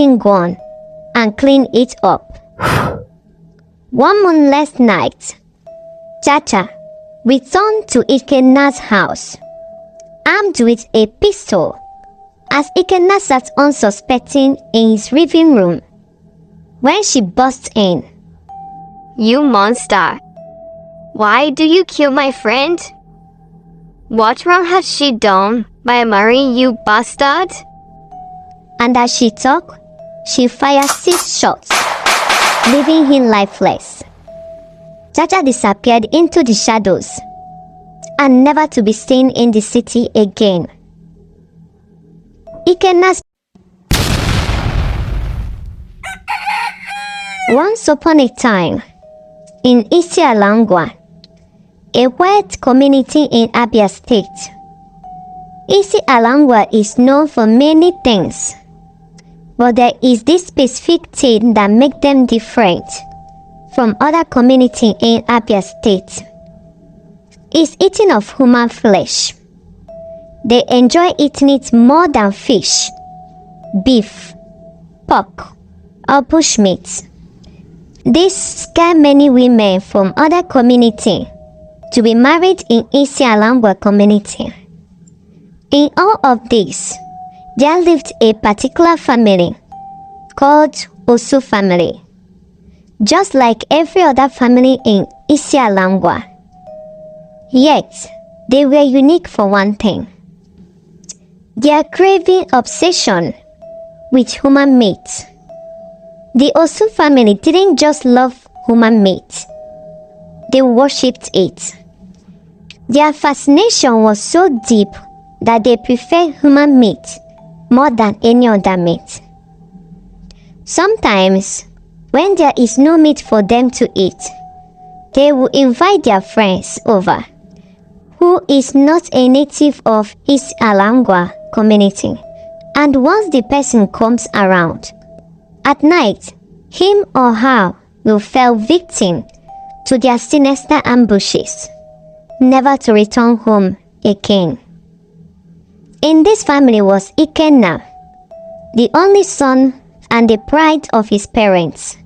gone and clean it up. One moonless night, Chacha returned to Ikenna's house, armed with a pistol, as Ikenna sat unsuspecting in his living room. When she burst in, "You monster! Why do you kill my friend? What wrong has she done by marrying you, bastard?" And as she talked, she fired 6 shots, leaving him lifeless. Chacha disappeared into the shadows and never to be seen in the city again. Ikenna's Once upon a time, in Isi-Alangwa, a white community in Abia State, Isi-Alangwa is known for many things, but there is this specific thing that makes them different from other communities in Abia State. It's eating of human flesh. They enjoy eating it more than fish, beef, pork, or bushmeat. This scares many women from other communities to be married in Isi-Alangwa community. In all of this, there lived a particular family called Osu family, just like every other family in Isi-Alangwa. Yet, they were unique for one thing: their craving obsession with human meat. The Osu family didn't just love human meat, they worshipped it. Their fascination was so deep that they prefer human meat more than any other meat. Sometimes, when there is no meat for them to eat, they will invite their friends over, who is not a native of Isi-Alangwa community, and once the person comes around, at night, him or her will fall victim to their sinister ambushes, never to return home again. In this family was Ikenna, the only son and the pride of his parents.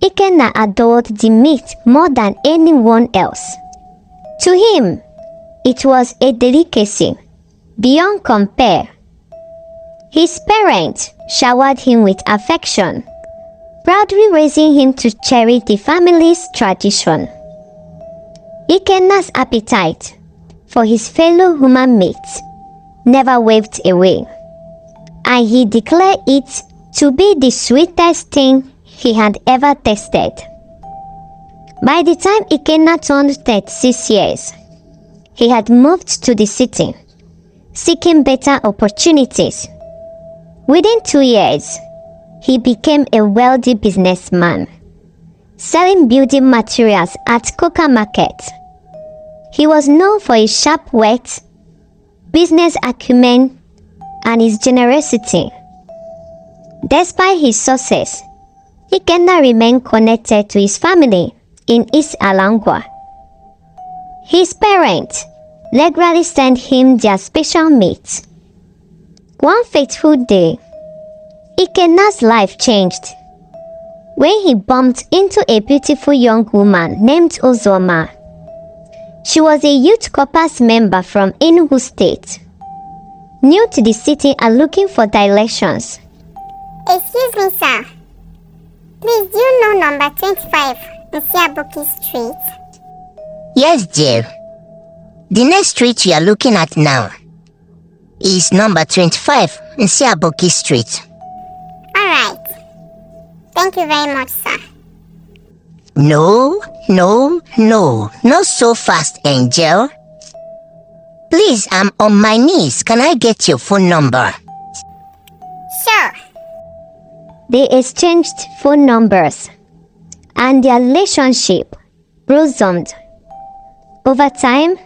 Ikenna adored the meat more than anyone else. To him, it was a delicacy beyond compare. His parents showered him with affection, proudly raising him to cherish the family's tradition. Ikenna's appetite for his fellow human mates never waved away, and he declared it to be the sweetest thing he had ever tasted. By the time Ikenna turned 36 years, he had moved to the city, seeking better opportunities. Within 2 years, he became a wealthy businessman, selling building materials at Coca Market. He was known for his sharp wit, business acumen, and his generosity. Despite his success, Ikenna remained connected to his family in Isi-Alangwa. His parents regularly sent him their special meat. One fateful day, Ikenna's life changed when he bumped into a beautiful young woman named Uzoma. She was a youth corps member from Enugu State, new to the city and looking for directions. Excuse me, sir. Please, do you know number 25 in Siabuki Street? Yes, dear. The next street you are looking at now is number 25 in Siabuki Street. Alright. Thank you very much, sir. No, not so fast, Angel. Please, I'm on my knees. Can I get your phone number? Sure. They exchanged phone numbers, and their relationship blossomed. Over time,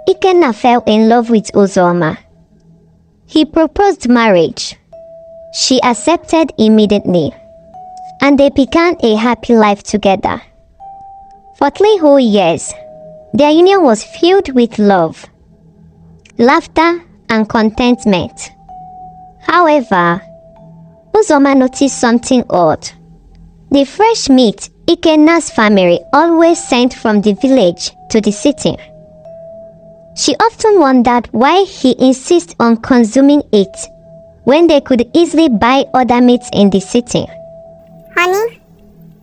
Ikenna fell in love with Uzoma. He proposed marriage. She accepted immediately, and they began a happy life together. For 3 whole years, their union was filled with love, laughter, and contentment. However, Uzoma noticed something odd. The fresh meat Ikenna's family always sent from the village to the city. She often wondered why he insists on consuming it when they could easily buy other meats in the city. Honey,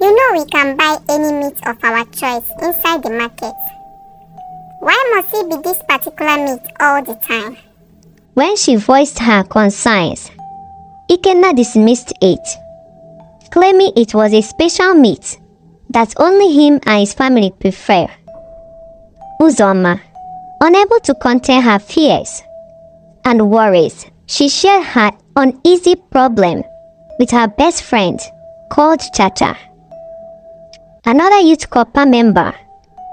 you know we can buy any meat of our choice inside the market. Why must it be this particular meat all the time? When she voiced her concerns, Ikenna dismissed it, claiming it was a special meat that only him and his family prefer. Uzoma, unable to contain her fears and worries, she shared her uneasy problem with her best friend called Chacha. Another youth corps member,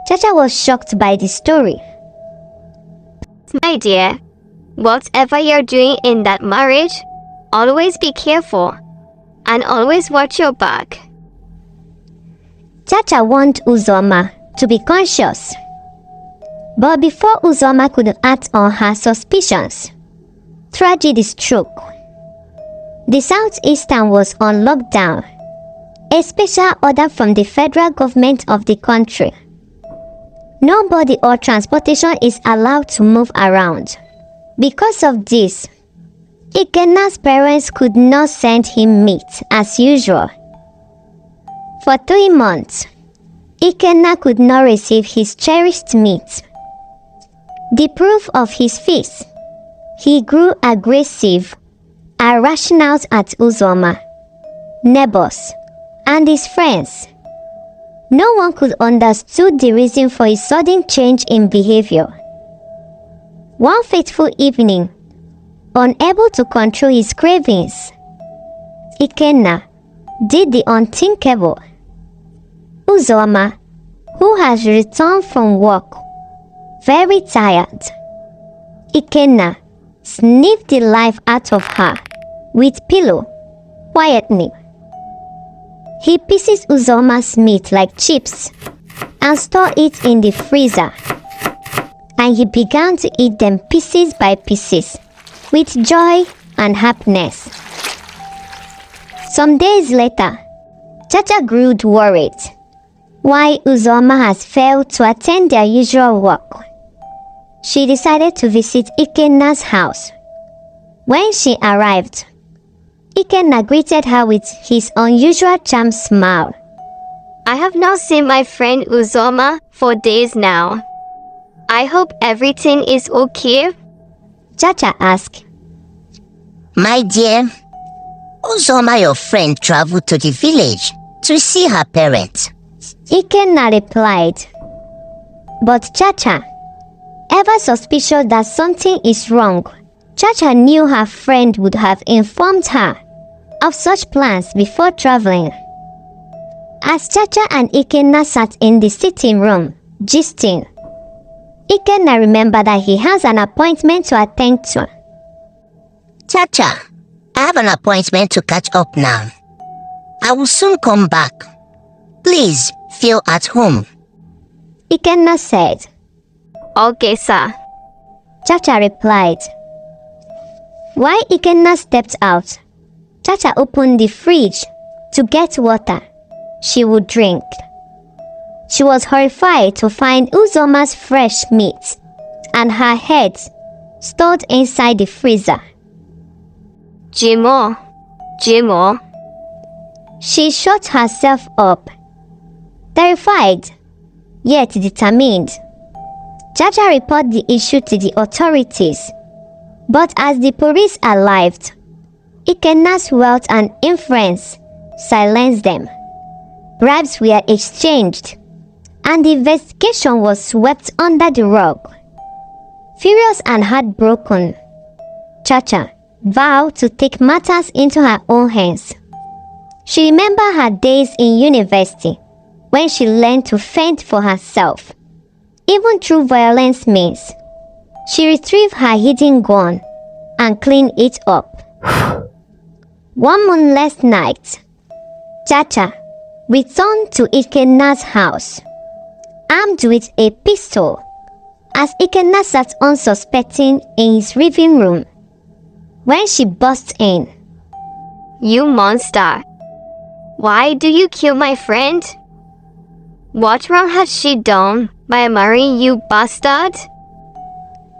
Chacha was shocked by the story. My dear, whatever you're doing in that marriage, always be careful and always watch your back. Chacha warned Uzoma to be conscious. But before Uzoma could act on her suspicions, tragedy struck. The Southeastern was on lockdown, a special order from the federal government of the country. Nobody or transportation is allowed to move around. Because of this, Ikenna's parents could not send him meat as usual. For 3 months, Ikenna could not receive his cherished meat. The proof of his feast, he grew aggressive and rashed out at Uzoma, neighbors, and his friends. No one could understand the reason for his sudden change in behavior. One fateful evening, unable to control his cravings, Ikenna did the unthinkable. Uzoma, who has returned from work, very tired, Ikenna sniffed the life out of her with pillow, quietly. He pieces Uzoma's meat like chips and stored it in the freezer, and he began to eat them pieces by pieces with joy and happiness. Some days later, Chacha grew worried why Uzoma has failed to attend their usual work. She decided to visit Ikenna's house. When she arrived, Ikenna greeted her with his unusual charm smile. I have not seen my friend Uzoma for days now. I hope everything is okay. Chacha asked. My dear, Uzoma, your friend, traveled to the village to see her parents. Ikenna replied. But Chacha, ever suspicious that something is wrong, Chacha knew her friend would have informed her of such plans before traveling. As Chacha and Ikenna sat in the sitting room, gisting, Ikenna remembered that he has an appointment to attend to. Chacha, I have an appointment to catch up now. I will soon come back. Please feel at home. Ikenna said. Okay, sir. Chacha replied. While Ikenna stepped out, Chacha opened the fridge to get water she would drink. She was horrified to find Uzoma's fresh meat and her head stored inside the freezer. Jimo. She shut herself up. Terrified, yet determined, Chacha reported the issue to the authorities. But as the police arrived, Ikenna's wealth and influence silenced them. Bribes were exchanged, and the investigation was swept under the rug. Furious and heartbroken, Chacha vowed to take matters into her own hands. She remembered her days in university when she learned to fend for herself, even through violence means. She retrieved her hidden gun and cleaned it up. One moonless night, Chacha returned to Ikenna's house, armed with a pistol, as Ikenna sat unsuspecting in his living room. When she burst in, You monster. Why do you kill my friend? What wrong has she done by marrying you, bastard?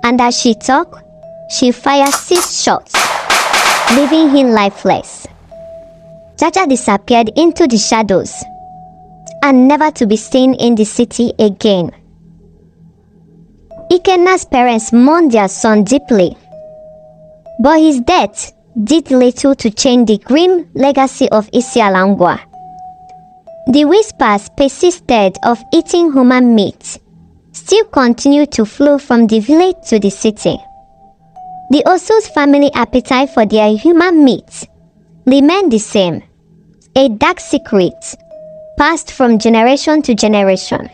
And as she talked, she fired 6 shots, leaving him lifeless. Jaja disappeared into the shadows and never to be seen in the city again. Ikenna's parents mourned their son deeply, but his death did little to change the grim legacy of Isialangwa. The whispers persisted of eating human meat still continued to flow from the village to the city. The Osu's family appetite for their human meat remained the same, a dark secret passed from generation to generation.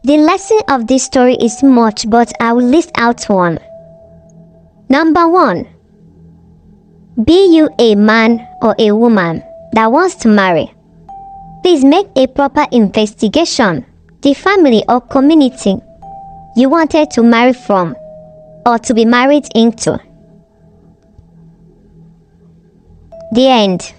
The lesson of this story is much, but I will list out one. Number 1. Be you a man or a woman that wants to marry, please make a proper investigation the family or community you wanted to marry from or to be married into. The end.